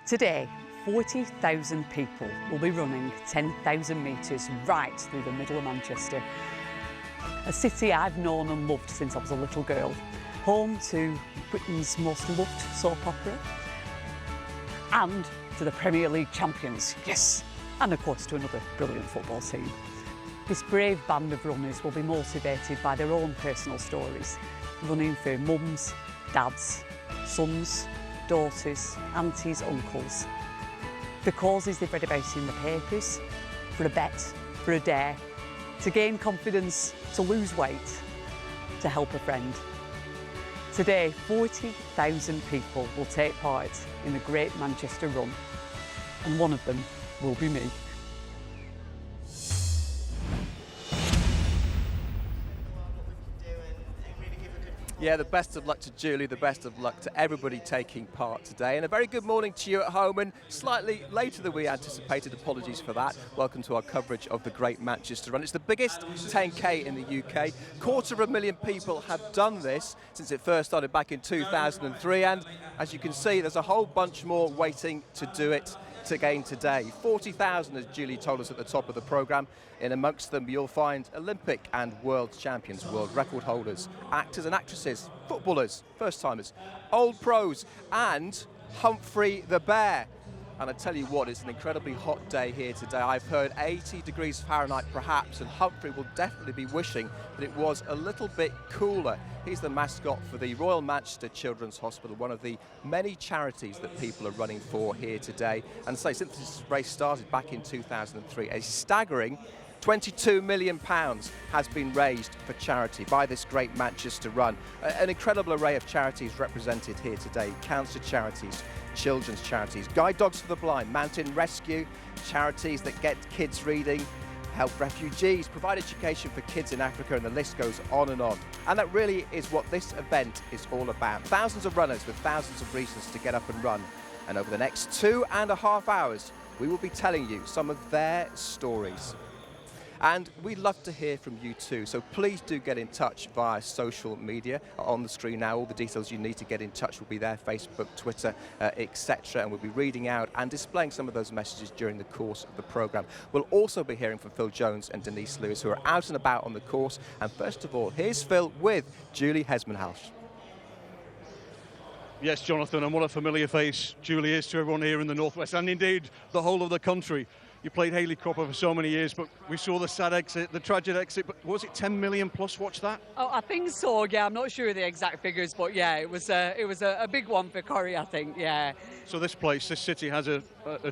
Today, 40,000 people will be running 10,000 metres right through the middle of Manchester. A city I've known and loved since I was a little girl. Home to Britain's most loved soap opera and to the Premier League champions, yes, and of course to another brilliant football team. This brave band of runners will be motivated by their own personal stories, running for mums, dads, sons, daughters, aunties, uncles. The causes they've read about in the papers, for a bet, for a dare, to gain confidence, to lose weight, to help a friend. Today, 40,000 people will take part in the Great Manchester Run, and one of them will be me. Yeah, the best of luck to Julie, the best of luck to everybody taking part today. And a very good morning to you at home, and slightly later than we anticipated, apologies for that. Welcome to our coverage of the Great Manchester Run. It's the biggest 10K in the UK. 250,000 people have done this since it first started back in 2003. And as you can see, there's a whole bunch more waiting to do it again today. 40,000, as Julie told us at the top of the programme. In amongst them, you'll find Olympic and world champions, world record holders, actors and actresses, footballers, first-timers, old pros, and Humphrey the Bear. And I tell you what, it's an incredibly hot day here today. I've heard 80 degrees Fahrenheit perhaps, and Humphrey will definitely be wishing that it was a little bit cooler. He's the mascot for the Royal Manchester Children's Hospital, one of the many charities that people are running for here today. And so since this race started back in 2003, a staggering £22 million has been raised for charity by this Great Manchester Run. An incredible array of charities represented here today. Cancer charities, children's charities, guide dogs for the blind, mountain rescue, charities that get kids reading, help refugees, provide education for kids in Africa, and the list goes on and on. And that really is what this event is all about. Thousands of runners with thousands of reasons to get up and run. And over the next 2.5 hours, we will be telling you some of their stories. And we'd love to hear from you too, so please do get in touch via social media. On the screen now, all the details you need to get in touch will be there, Facebook, Twitter, etc. And we'll be reading out and displaying some of those messages during the course of the programme. We'll also be hearing from Phil Jones and Denise Lewis, who are out and about on the course. And first of all, here's Phil with Julie Hesmanhouse. Yes, Jonathan, and what a familiar face Julie is to everyone here in the Northwest, and indeed the whole of the country. You played Hayley Cropper for so many years, but we saw the sad exit, the tragic exit. But was it 10 million plus watch that? Oh, I think so, yeah. I'm not sure of the exact figures, but yeah, it was a big one for Corrie, I think, yeah. So this city has a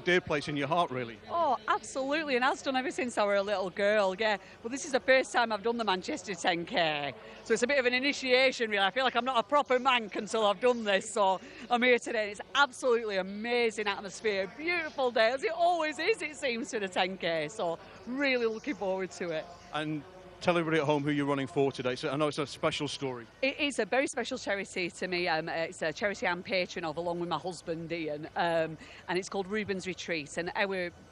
dear place in your heart, really. Oh, absolutely, and has done ever since I was a little girl, yeah. Well, this is the first time I've done the Manchester 10K, so it's a bit of an initiation, really. I feel like I'm not a proper mank until I've done this, so I'm here today. It's absolutely amazing atmosphere, beautiful day, as it always is, it seems, to the 10K, so really looking forward to it. And tell everybody at home who you're running for today. So I know it's a special story. It is a very special charity to me. It's a charity I'm patron of along with my husband Ian, and it's called Reuben's Retreat. And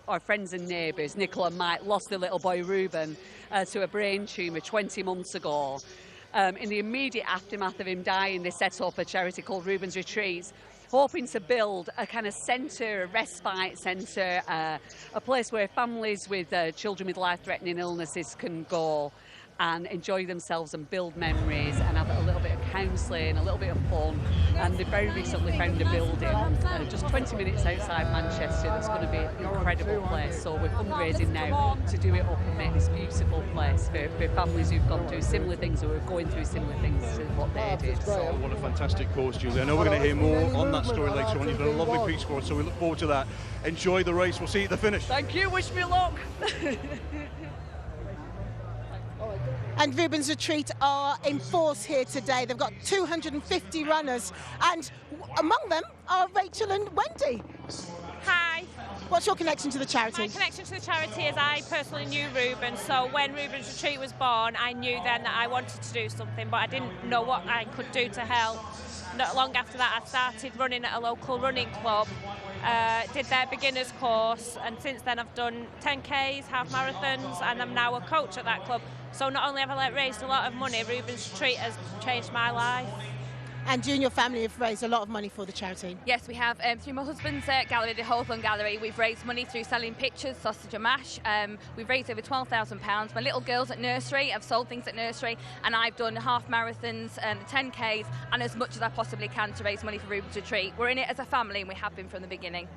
our friends and neighbours, Nicola and Mike, lost their little boy Reuben to a brain tumour 20 months ago. In the immediate aftermath of him dying, they set up a charity called Reuben's Retreat, hoping to build a kind of centre, a respite centre, a place where families with children with life-threatening illnesses can go and enjoy themselves and build memories and have a little bit of counselling, a little bit of fun. And they very recently found a building just 20 minutes outside Manchester that's going to be an incredible place. So we're fundraising now to do it up and make this beautiful place for families who've gone through similar things or are going through similar things to what they did. So what a fantastic cause, Julie. I know we're going to hear more on that story later on. You've done a lovely piece for us, so we look forward to that. Enjoy the race. We'll see you at the finish. Thank you. Wish me luck. And Reuben's Retreat are in force here today. They've got 250 runners, and among them are Rachel and Wendy. Hi. What's your connection to the charity? My connection to the charity is I personally knew Reuben, so when Reuben's Retreat was born, I knew then that I wanted to do something, but I didn't know what I could do to help. Not long after that, I started running at a local running club, did their beginners course, and since then I've done 10Ks, half marathons, and I'm now a coach at that club. So not only have I raised a lot of money, Reuben's Retreat has changed my life. And you and your family have raised a lot of money for the charity. Yes, we have. Through my husband's gallery, the Hawthorne Gallery, we've raised money through selling pictures, sausage and mash. We've raised over £12,000. My little girls at nursery have sold things at nursery, and I've done half marathons and 10Ks and as much as I possibly can to raise money for Ruben's Retreat. We're in it as a family, and we have been from the beginning.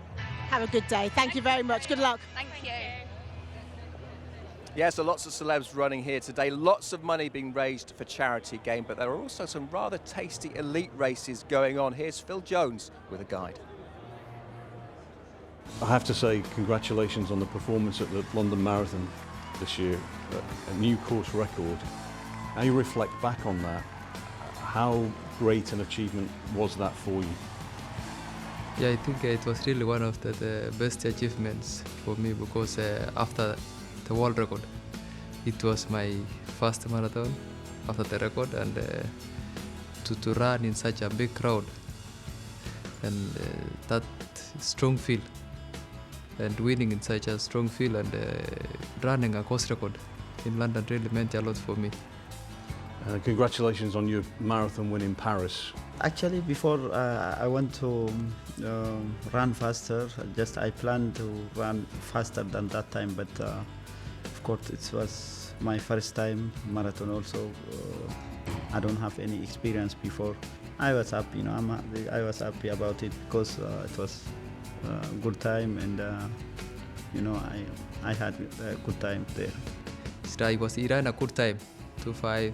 Have a good day. Thank you very much. Good luck. Thank you. Yeah, so lots of celebs running here today, lots of money being raised for charity again, but there are also some rather tasty elite races going on. Here's Phil Jones with a guide. I have to say congratulations on the performance at the London Marathon this year, a new course record. How you reflect back on that, how great an achievement was that for you? Yeah, I think it was really one of the best achievements for me because after the world record, it was my first marathon after the record, and to run in such a big crowd and that strong feel and winning in such a strong feel and running a course record in London really meant a lot for me. Congratulations on your marathon win in Paris. Actually, before I want to run faster, I planned to run faster than that time, but of course it was my first time marathon also. I don't have any experience before. I was happy, I was happy about it because it was a good time, and I had a good time there. I ran a good time, 2:5,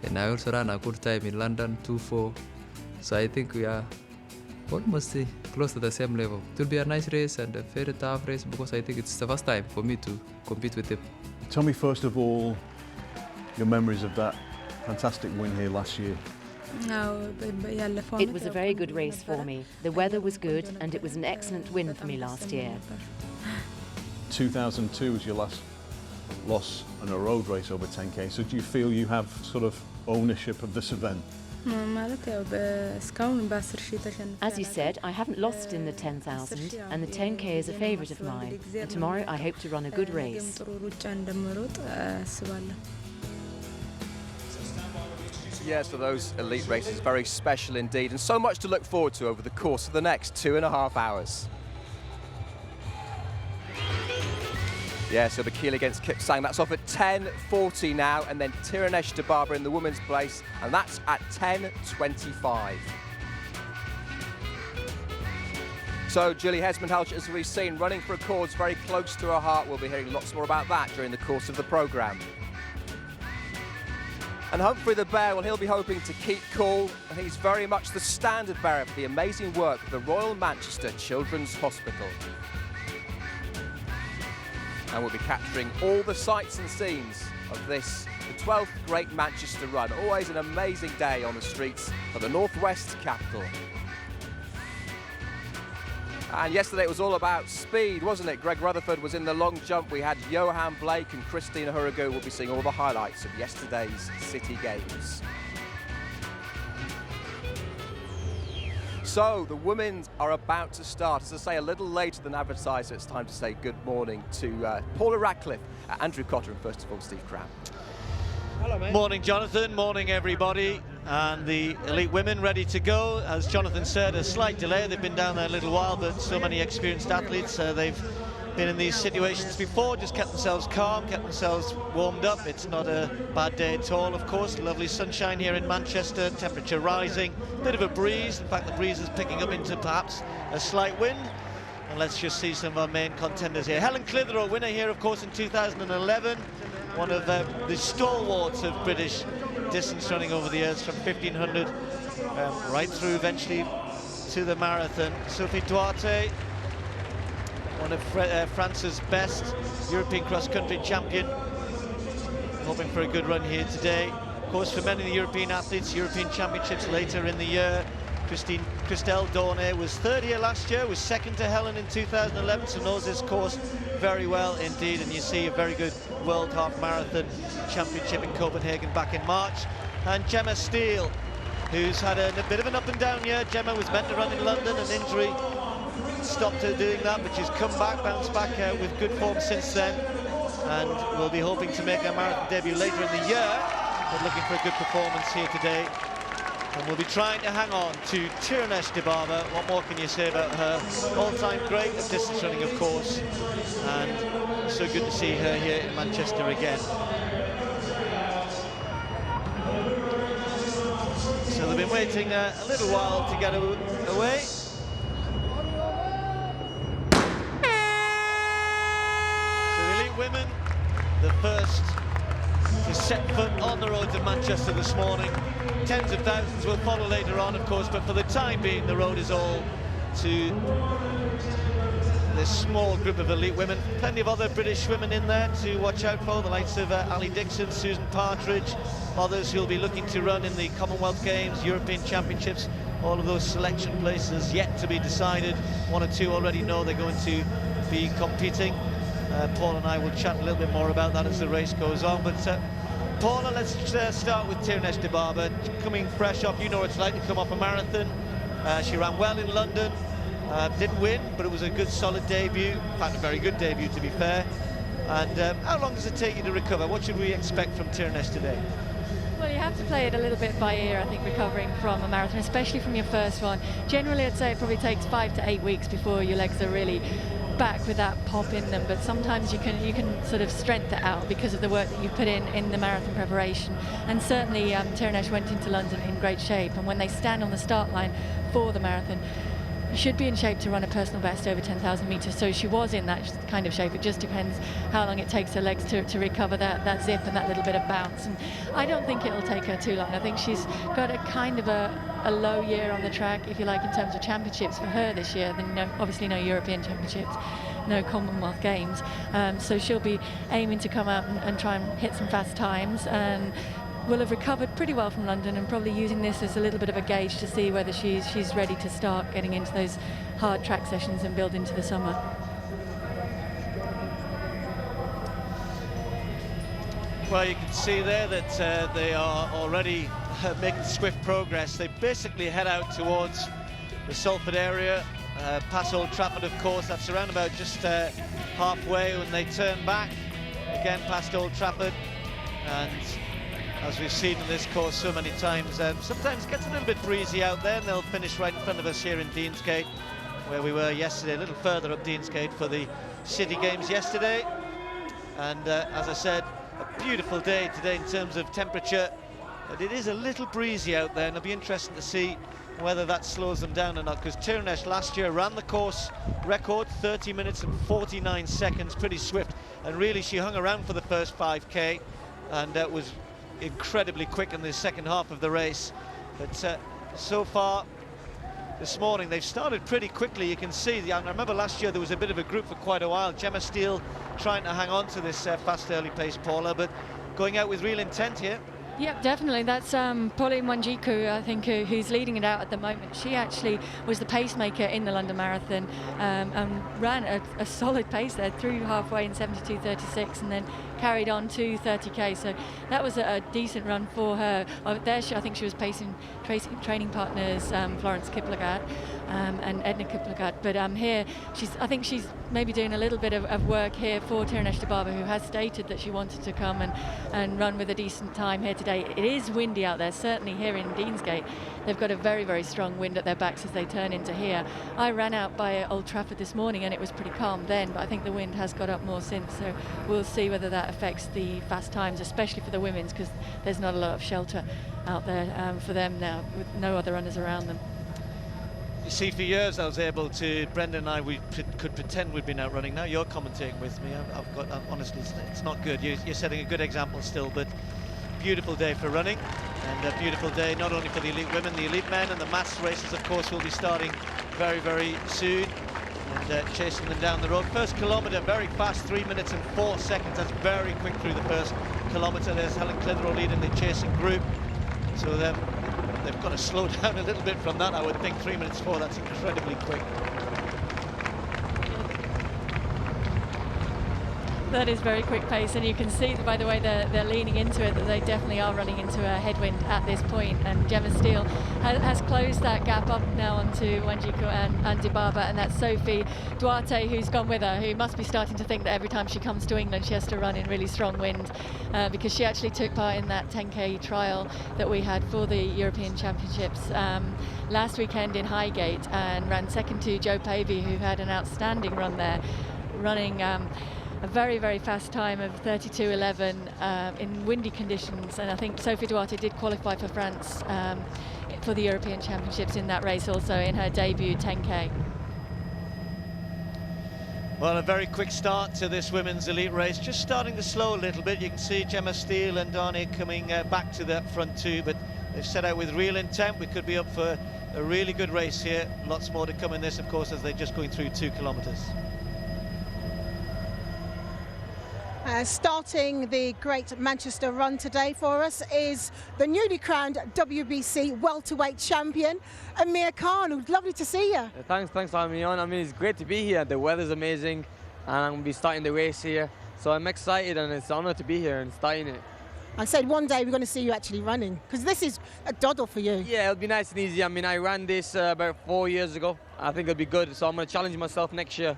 and I also ran a good time in London, 2:4. So I think we are almost close to the same level. It will be a nice race and a very tough race because I think it's the first time for me to compete with him. Tell me first of all your memories of that fantastic win here last year. It was a very good race for me. The weather was good and it was an excellent win for me last year. 2002 was your last loss on a road race over 10K, so do you feel you have sort of ownership of this event? As you said, I haven't lost in the 10,000 and the 10K is a favourite of mine, and tomorrow I hope to run a good race. Yes, for those elite races, very special indeed, and so much to look forward to over the course of the next 2.5 hours. Yeah, so Bakila against Kipsang, that's off at 10:40 now, and then Tiranesh Dababa in the women's place, and that's at 10:25. So Julie Hesmond-Halch, as we've seen, running for a cause very close to her heart. We'll be hearing lots more about that during the course of the programme. And Humphrey the Bear, well, he'll be hoping to keep cool, and he's very much the standard bearer for the amazing work of the Royal Manchester Children's Hospital. And we'll be capturing all the sights and scenes of this, the 12th Great Manchester Run. Always an amazing day on the streets of the Northwest capital. And yesterday it was all about speed, wasn't it? Greg Rutherford was in the long jump. We had Johan Blake and Christina Huragu. We'll be seeing all the highlights of yesterday's City Games. So the women are about to start. As I say, a little later than advertised, so it's time to say good morning to Paula Radcliffe, Andrew Cotter, and first of all, Steve Cram. Hello, mate. Morning, Jonathan. Morning, everybody. And the elite women ready to go. As Jonathan said, a slight delay. They've been down there a little while, but so many experienced athletes. They've been in these situations before, just kept themselves calm, kept themselves warmed up. It's not a bad day at all, of course. Lovely sunshine here in Manchester, temperature rising, bit of a breeze. In fact, the breeze is picking up into perhaps a slight wind. And let's just see some of our main contenders here. Helen Clitheroe, winner here, of course, in 2011. One of the stalwarts of British distance running over the years, from 1500 right through eventually to the marathon. Sophie Duarte, one of France's best European cross-country champion, hoping for a good run here today. Of course, for many of the European athletes, European Championships later in the year. Christelle Dornay was third here last year, was second to Helen in 2011, so knows this course very well indeed. And you see a very good World Half Marathon Championship in Copenhagen back in March. And Gemma Steele, who's had a bit of an up and down year. Gemma was meant to run in London, an injury stopped her doing that, but she's come back, bounced back with good form since then, and will be hoping to make her marathon debut later in the year, but looking for a good performance here today. And we'll be trying to hang on to Tirnesh Dibaba. What more can you say about her? All-time great at distance running, of course. And so good to see her here in Manchester again. So they've been waiting a little while to get away. So the elite women, the first to set foot on the road to Manchester this morning. Tens of thousands will follow later on, of course, but for the time being, the road is all to this small group of elite women. Plenty of other British women in there to watch out for, the likes of Ali Dixon, Susan Partridge, others who'll be looking to run in the Commonwealth Games, European Championships, all of those selection places yet to be decided. One or two already know they're going to be competing. Paul and I will chat a little bit more about that as the race goes on. But Paula, let's start with Tirnesh Dibaba, coming fresh off. You know what it's like to come off a marathon. She ran well in London, didn't win, but it was a good, solid debut. In fact, a very good debut, to be fair. And how long does it take you to recover? What should we expect from Tirnesh today? Well, you have to play it a little bit by ear, I think, recovering from a marathon, especially from your first one. Generally, I'd say it probably takes 5 to 8 weeks before your legs are really back with that pop in them, but sometimes you can sort of strengthen it out because of the work that you put in the marathon preparation. And certainly Tirnesh went into London in great shape, and when they stand on the start line for the marathon, you should be in shape to run a personal best over 10,000 metres. So she was in that kind of shape. It just depends how long it takes her legs to recover that zip and that little bit of bounce. And I don't think it'll take her too long. I think she's got a kind of a low year on the track, if you like, in terms of championships for her this year. Then obviously no European Championships, no Commonwealth Games. So she'll be aiming to come out and try and hit some fast times. And will have recovered pretty well from London, and probably using this as a little bit of a gauge to see whether she's ready to start getting into those hard track sessions and build into the summer. Well, you can see there that they are already making swift progress. They basically head out towards the Salford area, past Old Trafford, of course. That's around about just halfway when they turn back, again past Old Trafford. And as we've seen in this course so many times, sometimes it gets a little bit breezy out there, and they'll finish right in front of us here in Deansgate, where we were yesterday, a little further up Deansgate for the City Games yesterday. And as I said, a beautiful day today in terms of temperature, but it is a little breezy out there, and it'll be interesting to see whether that slows them down or not, because Tirnesh last year ran the course record, 30 minutes and 49 seconds, pretty swift, and really she hung around for the first 5k and was incredibly quick in the second half of the race. But so far this morning they've started pretty quickly. You can see, I remember last year there was a bit of a group for quite a while. Gemma Steele trying to hang on to this fast early pace, Paula, but going out with real intent here. Yep, definitely. That's Pauline Wanjiku, I think, who's leading it out at the moment. She actually was the pacemaker in the London Marathon and ran a solid pace there through halfway in 72.36 and then carried on to 30k. So that was a decent run for her. There, I think she was pacing training partners Florence Kiplagat and Edna Kiplagat. But here, I think she's maybe doing a little bit of work here for Tirnesh Dibaba, who has stated that she wanted to come and run with a decent time here today. It is windy out there, certainly here in Deansgate. They've got a very, very strong wind at their backs as they turn into here. I ran out by Old Trafford this morning and it was pretty calm then, but I think the wind has got up more since, so we'll see whether that affects the fast times, especially for the women's, because there's not a lot of shelter out there for them now, with no other runners around them. You see, for years I was able to, Brendan and I, we could pretend we'd been out running. Now you're commentating with me. Honestly, it's not good. You're setting a good example still, but beautiful day for running, and a beautiful day not only for the elite women, the elite men, and the mass races, of course, will be starting very, very soon, and chasing them down the road. First kilometre, very fast, 3 minutes and 4 seconds. That's very quick through the first kilometre. There's Helen Clitheroe leading the chasing group, so they've got to slow down a little bit from that, I would think. 3 minutes 4, that's incredibly quick. That is very quick pace, and you can see by the way they're leaning into it that they definitely are running into a headwind at this point. And Gemma Steele has closed that gap up now onto Wanjiku and Dibaba, and that's Sophie Duarte who's gone with her, who must be starting to think that every time she comes to England she has to run in really strong wind, because she actually took part in that 10k trial that we had for the European Championships last weekend in Highgate, and ran second to Joe Pavey, who had an outstanding run there, running a very, very fast time of 32.11 in windy conditions. And I think Sophie Duarte did qualify for France for the European Championships in that race also, in her debut 10k. Well, a very quick start to this women's elite race, just starting to slow a little bit. You can see Gemma Steele and Darnay coming back to that front two, but they've set out with real intent. We could be up for a really good race here. Lots more to come in this, of course, as they're just going through 2 kilometres. Starting the great Manchester Run today for us is the newly crowned WBC welterweight champion, Amir Khan. Lovely to see you. Thanks for having me on. I mean, it's great to be here. The weather's amazing, and I'm going to be starting the race here. So I'm excited, and it's an honour to be here and starting it. I said one day we're going to see you actually running, because this is a doddle for you. Yeah, it'll be nice and easy. I mean, I ran this about 4 years ago. I think it'll be good, so I'm going to challenge myself next year.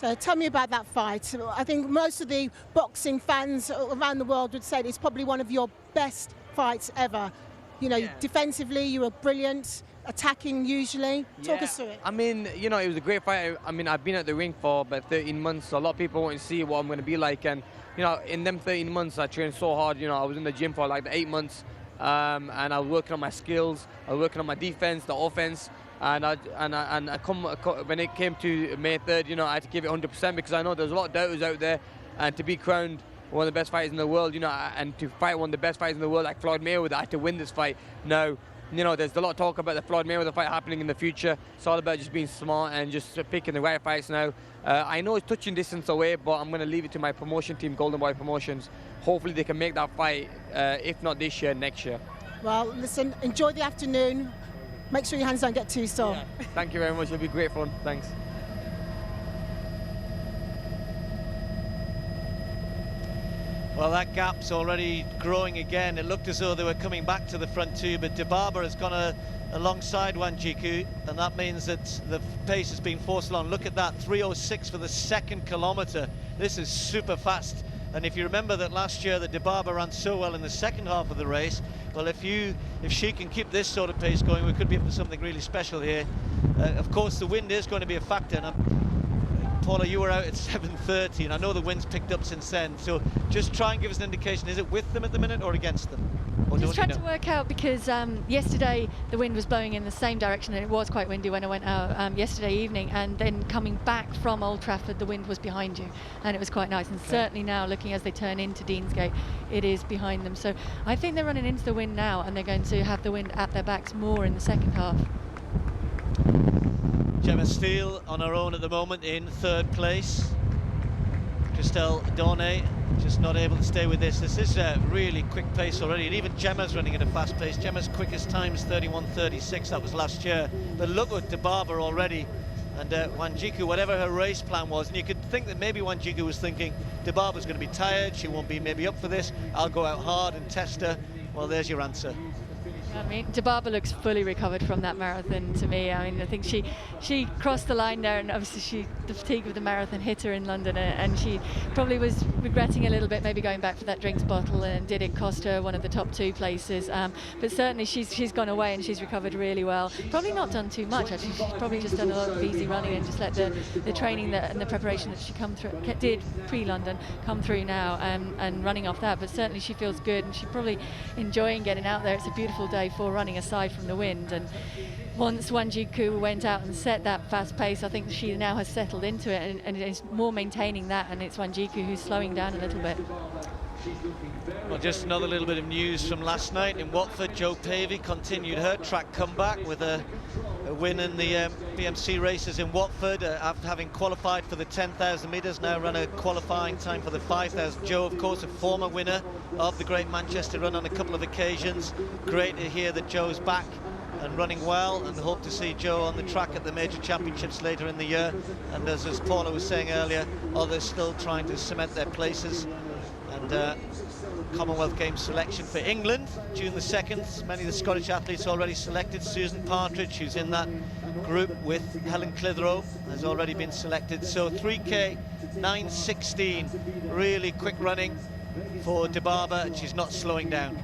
So tell me about that fight. I think most of the boxing fans around the world would say it's probably one of your best fights ever. You know, defensively you were brilliant, attacking usually. Talk us through it. I mean, you know, it was a great fight. I mean, I've been at the ring for about 13 months, so a lot of people want to see what I'm going to be like. And, you know, in them 13 months, I trained so hard. You know, I was in the gym for like 8 months, and I was working on my skills. I was working on my defense, the offense. And when it came to May 3rd, you know, I had to give it 100% because I know there's a lot of doubters out there, and to be crowned one of the best fighters in the world, you know, and to fight one of the best fighters in the world like Floyd Mayweather, I had to win this fight. Now, you know, there's a lot of talk about the Floyd Mayweather fight happening in the future. It's all about just being smart and just picking the right fights now. I know it's touching distance away, but I'm going to leave it to my promotion team, Golden Boy Promotions. Hopefully they can make that fight, if not this year, next year. Well, listen, enjoy the afternoon. Make sure your hands don't get too sore. Yeah. Thank you very much. It'll be great fun. Thanks. Well, that gap's already growing again. It looked as though they were coming back to the front two, but Dibaba has gone alongside Wanjiku, and that means that the pace is being forced along. Look at that, 3:06 for the second kilometre. This is super fast. And if you remember that last year that Dibaba ran so well in the second half of the race, well, if she can keep this sort of pace going, we could be up for something really special here. Of course, the wind is going to be a factor. And Paula, you were out at 7:30, and I know the wind's picked up since then. So just try and give us an indication. Is it with them at the minute or against them? Or just trying to work out, because yesterday the wind was blowing in the same direction, and it was quite windy when I went out yesterday evening, and then coming back from Old Trafford the wind was behind you, and it was quite nice. And certainly now, looking as they turn into Deansgate, it is behind them. So I think they're running into the wind now, and they're going to have the wind at their backs more in the second half. Gemma Steele on her own at the moment in 3rd place. Christelle Dornay just not able to stay with this. This is a really quick pace already, and even Gemma's running at a fast pace. Gemma's quickest time is 31:36, that was last year. But look at Dibaba already, and Wanjiku, whatever her race plan was, and you could think that maybe Wanjiku was thinking Dibaba's going to be tired, she won't be maybe up for this, I'll go out hard and test her. Well, there's your answer. I mean, Dibaba looks fully recovered from that marathon to me. I mean, I think she crossed the line there, and obviously the fatigue of the marathon hit her in London, and she probably was regretting a little bit maybe going back for that drinks bottle, and did it cost her one of the top 2 places. But certainly she's gone away and she's recovered really well. Probably not done too much, actually. She's probably just done a lot of easy running and just let the training and the preparation that she did pre-London come through now, and running off that. But certainly she feels good, and she's probably enjoying getting out there. It's a beautiful day for running aside from the wind, and once Wanjiku went out and set that fast pace, I think she now has settled into it and is more maintaining that, and it's Wanjiku who's slowing down a little bit. Well, just another little bit of news from last night in Watford. Joe Pavey continued her track comeback with a win in the BMC races in Watford, after having qualified for the 10,000 metres, now run a qualifying time for the 5,000. Joe, of course, a former winner of the Great Manchester Run on a couple of occasions. Great to hear that Joe's back and running well, and hope to see Jo on the track at the major championships later in the year. And as Paula was saying earlier, others still trying to cement their places. And Commonwealth Games selection for England, June the 2nd. Many of the Scottish athletes already selected. Susan Partridge, who's in that group with Helen Clitheroe, has already been selected. So 3K 9:16, really quick running for Dibaba, and she's not slowing down.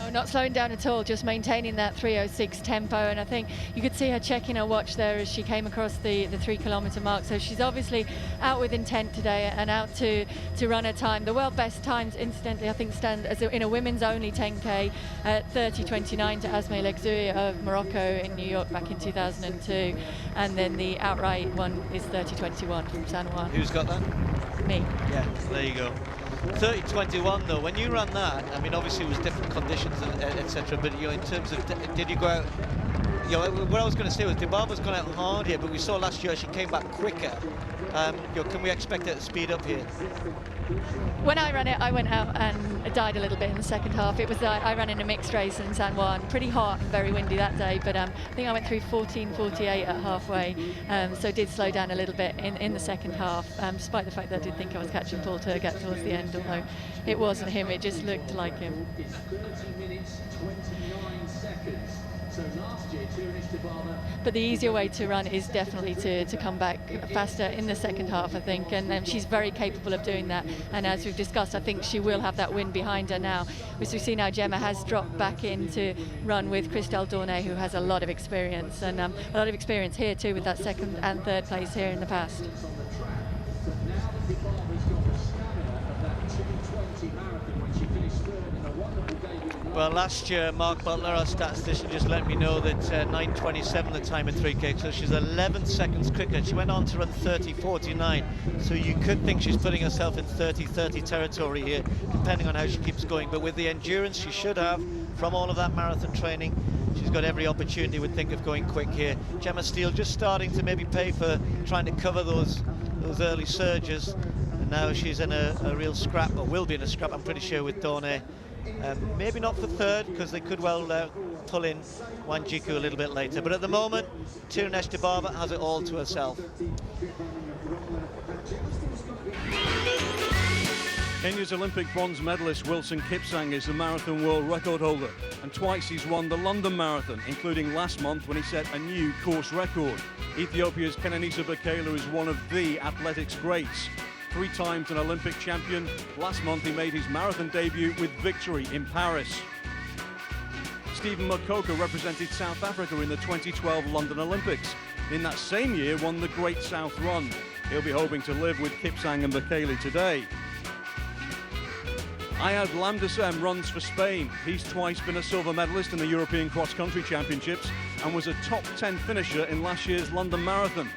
Oh, not slowing down at all, just maintaining that 3:06 tempo, and I think you could see her checking her watch there as she came across the 3 kilometre mark. So she's obviously out with intent today and out to run her time. The world best times, incidentally, I think stand as in a women's only 10K at 30:29 to Asma Legzoui of Morocco in New York back in 2002, and then the outright one is 30:21 from San Juan. Who's got that? Me. Yeah, there you go. 30:21 though, when you ran that, I mean obviously it was different conditions etc, but you know, in terms of did you go out, you know, what I was going to say was Dibaba's gone out hard here, but we saw last year she came back quicker. You know, can we expect her to speed up here? When I ran it, I went out and died a little bit in the second half. It was I ran in a mixed race in San Juan, pretty hot and very windy that day, but I think I went through 14:48 at halfway, so did slow down a little bit in the second half, despite the fact that I did think I was catching Paul Turgat towards the end, although it wasn't him, it just looked like him. 13 minutes, 29 seconds. So last year, but the easier way to run is definitely to come back faster in the second half, I think, and she's very capable of doing that. And as we've discussed, I think she will have that win behind her now. As we see now, Gemma has dropped back in to run with Christelle Dornay, who has a lot of experience, and a lot of experience here too with that second and third place here in the past. Well, last year, Mark Butler, our statistician, just let me know that 9:27 the time in 3K, so she's 11 seconds quicker. She went on to run 30:49, so you could think she's putting herself in 30:30 territory here, depending on how she keeps going. But with the endurance she should have from all of that marathon training, she's got every opportunity, would think, of going quick here. Gemma Steele just starting to maybe pay for trying to cover those early surges, and now she's in a real scrap, or will be in a scrap, I'm pretty sure, with Dornay. Maybe not for third, because they could well pull in Wanjiku a little bit later. But at the moment, Tirunesh Dibaba has it all to herself. Kenya's Olympic bronze medalist Wilson Kipsang is the marathon world record holder, and twice he's won the London Marathon, including last month when he set a new course record. Ethiopia's Kenenisa Bekele is one of the athletics greats. 3 times an Olympic champion, last month he made his marathon debut with victory in Paris. Stephen Mokoka represented South Africa in the 2012 London Olympics. In that same year won the Great South Run. He'll be hoping to live with Kipsang and Bekele today. Ayad Lamdasem runs for Spain. He's twice been a silver medalist in the European Cross Country Championships and was a top 10 finisher in last year's London Marathon.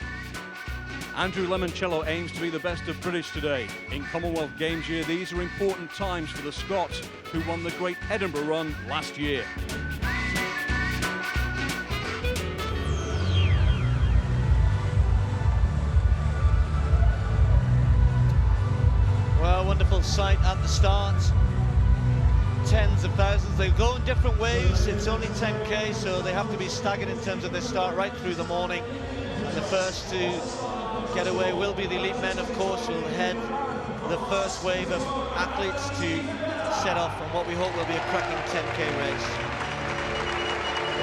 Andrew Lemoncello aims to be the best of British today. In Commonwealth Games year, these are important times for the Scots, who won the Great Edinburgh Run last year. Well, wonderful sight at the start. Tens of thousands. They go in different ways. It's only 10K, so they have to be staggered in terms of their start right through the morning. And the first to get away will be the elite men, of course, who will head the first wave of athletes to set off on what we hope will be a cracking 10K race.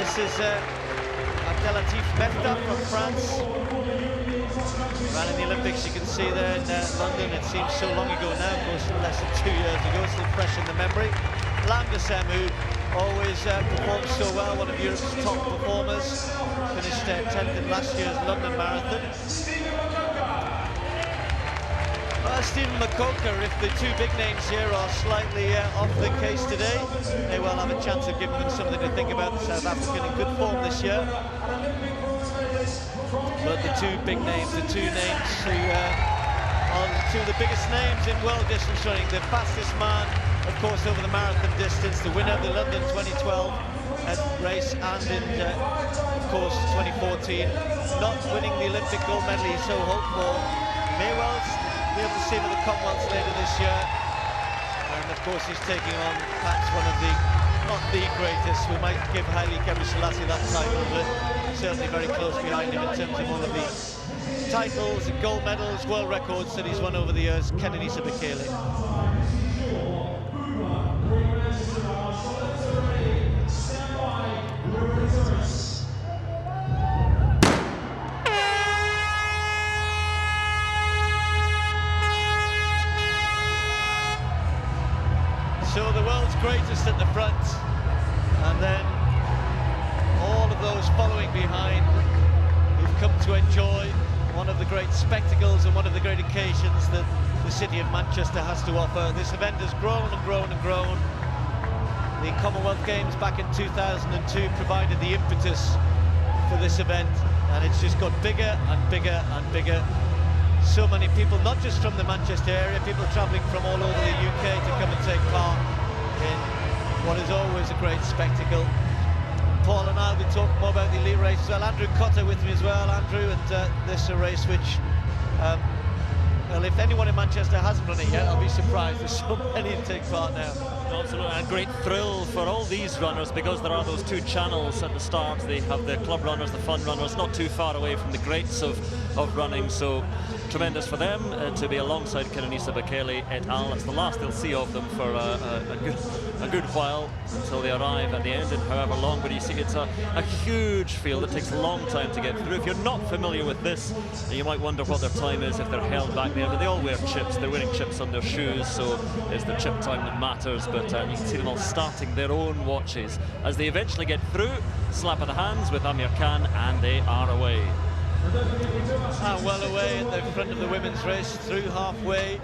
This is Abdelatif Mehta from France. Ran in the Olympics, you can see there in London. It seems so long ago now, of course, less than 2 years ago, still fresh in the memory. Lamdasem, who always performs so well, one of Europe's top performers, finished 10th in last year's London Marathon. Stephen Mokoka, if the 2 big names here are slightly off the case today, they will have a chance of giving them something to think about. The South African in good form this year. But the 2 big names, the 2 names who are 2 of the biggest names in world distance running. The fastest man, of course, over the marathon distance, the winner of the London 2012 race, and in, of course, 2014, not winning the Olympic gold medal he's so hoped for. May well be able to see him at the Commonwealths later this year. And, of course, he's taking on perhaps one of the not the greatest. We might give Haile Gebrselassie that title, but certainly very close behind him in terms of all of the titles, gold medals, world records that he's won over the years, Kenenisa Bekele. So the world's greatest at the front, and then all of those following behind who've come to enjoy one of the great spectacles and one of the great occasions that the city of Manchester has to offer. This event has grown and grown and grown. The Commonwealth Games back in 2002 provided the impetus for this event, and it's just got bigger and bigger and bigger. So many people, not just from the Manchester area, people travelling from all over the UK to come and take part in what is always a great spectacle. Paul and I will be talking more about the elite race as well. Andrew Cotter with me as well, Andrew, and this is a race which, well, if anyone in Manchester hasn't run it yet, I'll be surprised. There's so many to take part now. Absolutely, and a great thrill for all these runners, because there are those two channels at the start. They have the club runners, the fun runners, not too far away from the greats of running, so tremendous for them to be alongside Kenenisa Bekele et al. It's the last they'll see of them for a good while until they arrive at the end, and however long. But you see, it's a huge field. It takes a long time to get through. If you're not familiar with this, you might wonder what their time is if they're held back there, but they all wear chips. They're wearing chips on their shoes, so it's the chip time that matters. But you can see them all starting their own watches as they eventually get through. Slap of the hands with Amir Khan, and they are away. And well away at the front of the women's race, through halfway.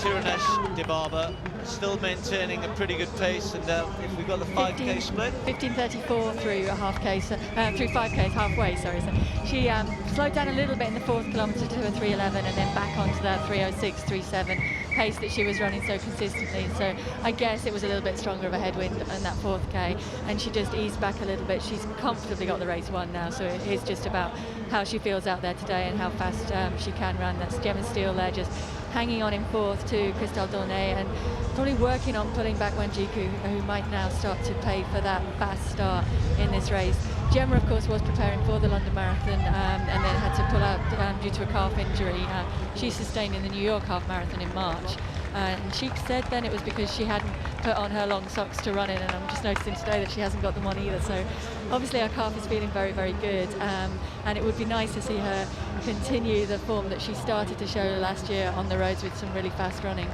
Tiranesh Dibaba still maintaining a pretty good pace, and if we've got the 5k split, 15:34 through a half k, through 5k halfway. Sorry, so she slowed down a little bit in the 4th kilometre to a 3:11, and then back onto that 3:06, 3:07 pace that she was running so consistently. So I guess it was a little bit stronger of a headwind in that 4th k, and she just eased back a little bit. She's comfortably got the race won now, so it is just about how she feels out there today and how fast she can run. That's Gemma Steele there, just hanging on in 4th to Christelle Dornay, and probably working on pulling back Wanjiku, who might now start to pay for that fast start in this race. Gemma, of course, was preparing for the London Marathon and then had to pull out due to a calf injury she sustained in the New York Half Marathon in March. And she said then it was because she hadn't put on her long socks to run in, and I'm just noticing today that she hasn't got them on either. So obviously her calf is feeling very, very good, and it would be nice to see her continue the form that she started to show last year on the roads with some really fast running.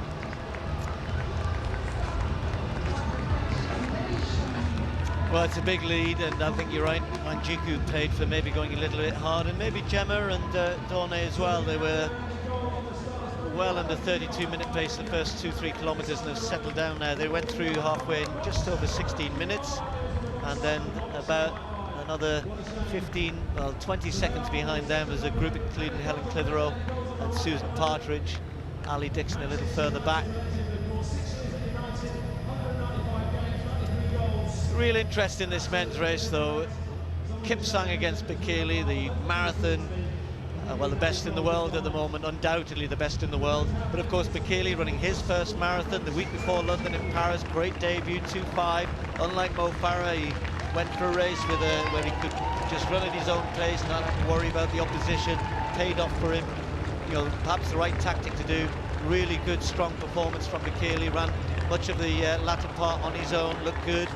well, it's a big lead, and I think you're right. Wanjiku paid for maybe going a little bit hard, and maybe Gemma and Dornay as well. They were well under 32-minute pace the first 2-3 kilometres, and have settled down now. They went through halfway in just over 16 minutes, and then about another 20 seconds behind them as a group including Helen Clitheroe and Susan Partridge. Ali Dixon a little further back. Real interest in this men's race though. Kipsang against Bekele, the marathon, well, the best in the world at the moment, undoubtedly the best in the world. But of course Bekele running his first marathon the week before London in Paris. Great debut, 2:5. Unlike Mo Farah, he went for a race with where he could just run at his own pace, not have to worry about the opposition. Paid off for him. You know, perhaps the right tactic to do. Really good, strong performance from Bekele. Ran much of the latter part on his own, looked good.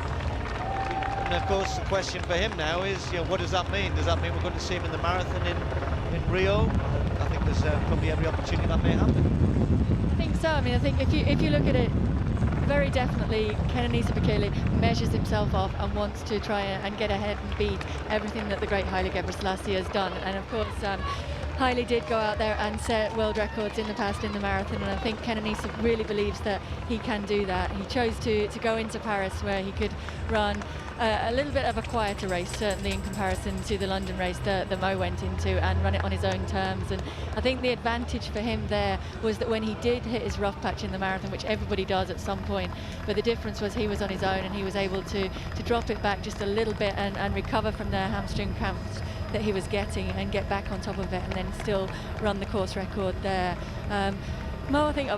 And of course, the question for him now is, you know, what does that mean? Does that mean we're going to see him in the marathon in Rio? I think there's probably every opportunity that may happen. I think so. I mean, I think if you look at it, very definitely Kenenisa Bekele measures himself off and wants to try and get ahead and beat everything that the great Haile Gebrselassie has done. And of course, Haile did go out there and set world records in the past in the marathon, and I think Kenenisa really believes that he can do that. He chose to go into Paris where he could run a little bit of a quieter race, certainly in comparison to the London race that Mo went into, and run it on his own terms. And I think the advantage for him there was that when he did hit his rough patch in the marathon, which everybody does at some point, but the difference was he was on his own and he was able to drop it back just a little bit and recover from the hamstring cramps that he was getting and get back on top of it, and then still run the course record there. Mo, I think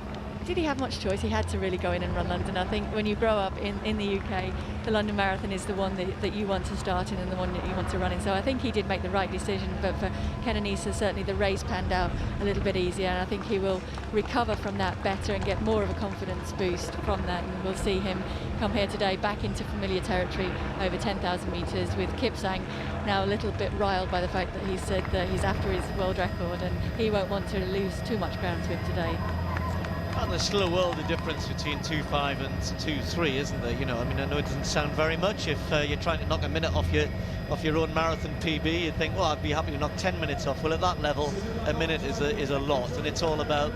did he have much choice? He had to really go in and run London. I think when you grow up in the UK, the London Marathon is the one that you want to start in and the one that you want to run in. So I think he did make the right decision, but for Kenenisa, certainly the race panned out a little bit easier, and I think he will recover from that better and get more of a confidence boost from that, and we'll see him come here today back into familiar territory over 10,000 metres with Kipsang now a little bit riled by the fact that he said that he's after his world record and he won't want to lose too much ground to him today. And there's still a world of difference between 2.5 and 2.3, isn't there? You know, I mean, I know it doesn't sound very much. If you're trying to knock a minute off your own marathon PB, you'd think, well, I'd be happy to knock 10 minutes off. Well, at that level, a minute is a lot, and it's all about,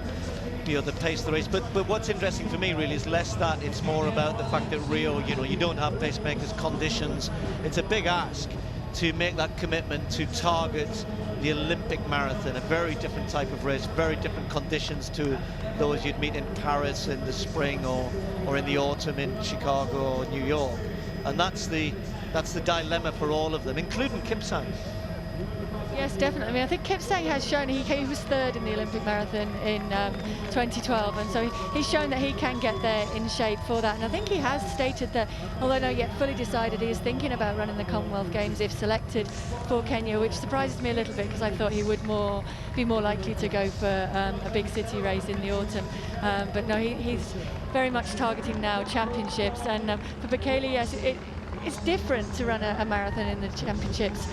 you know, the pace of the race. But what's interesting for me really is less that, it's more about the fact that Rio, you know, you don't have pacemakers, conditions. It's a big ask to make that commitment to target the Olympic marathon, a very different type of race, very different conditions to those you'd meet in Paris in the spring or in the autumn in Chicago or New York. And that's the dilemma for all of them, including Kipsang. Yes, definitely. I mean, I think Kipsang has shown he was third in the Olympic marathon in 2012, and so he's shown that he can get there in shape for that. And I think he has stated that, although not yet fully decided, he is thinking about running the Commonwealth Games if selected for Kenya, which surprises me a little bit because I thought he would be more likely to go for a big city race in the autumn. But no, he's very much targeting now championships. And for Bekele, yes, it's different to run a marathon in the championships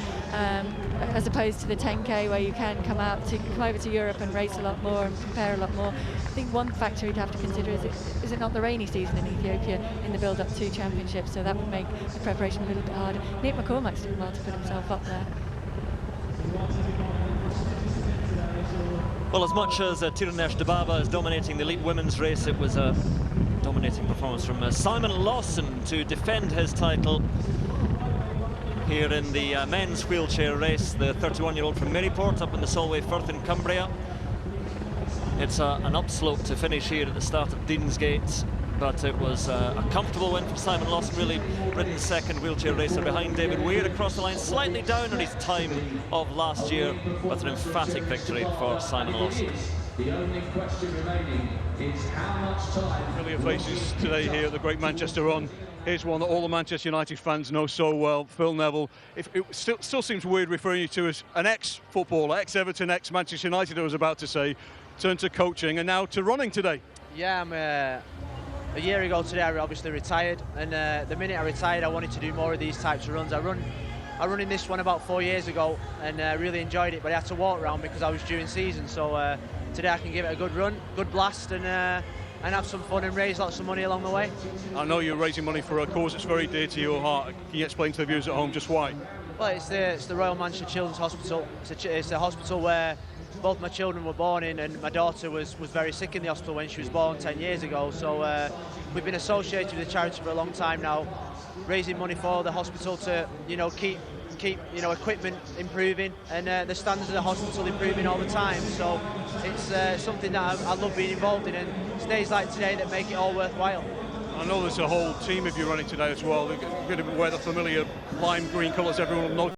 as opposed to the 10K where you can come over to Europe and race a lot more and prepare a lot more. I think one factor you'd have to consider is it not the rainy season in Ethiopia in the build-up to championships, so that would make the preparation a little bit harder. Nick McCormack's doing well to put himself up there. Well, as much as Tirunesh Dibaba is dominating the elite women's race, it was a dominating performance from Simon Lawson to defend his title here in the men's wheelchair race. The 31-year-old from Maryport up in the Solway Firth in Cumbria. It's an upslope to finish here at the start of Deansgate, but it was a comfortable win for Simon Lawson, really ridden second wheelchair racer behind David Weir across the line, slightly down on his time of last year, but an emphatic victory for Simon Lawson. The only question remaining is how much time. Familiar faces today here at the Great Manchester Run. Here's one that all the Manchester United fans know so well, Phil Neville. It still seems weird referring you to as an ex-footballer, ex-Everton, ex-Manchester United, I was about to say, turned to coaching and now to running today. Yeah, I'm a year ago today I obviously retired, and the minute I retired I wanted to do more of these types of runs. I run in this one about 4 years ago and really enjoyed it, but I had to walk around because I was during season, so today I can give it a good run, good blast, and have some fun and raise lots of money along the way. I know you're raising money for a cause that's very dear to your heart. Can you explain to the viewers at home just why? Well, it's the Royal Manchester Children's Hospital. It's a hospital where both my children were born in, and my daughter was very sick in the hospital when she was born 10 years ago. So we've been associated with the charity for a long time now, raising money for the hospital to, you know, keep equipment improving and the standards of the hospital improving all the time. So it's something that I love being involved in, and it's days like today that make it all worthwhile. I know there's a whole team of you running today as well. You're going to wear the familiar lime green colours everyone will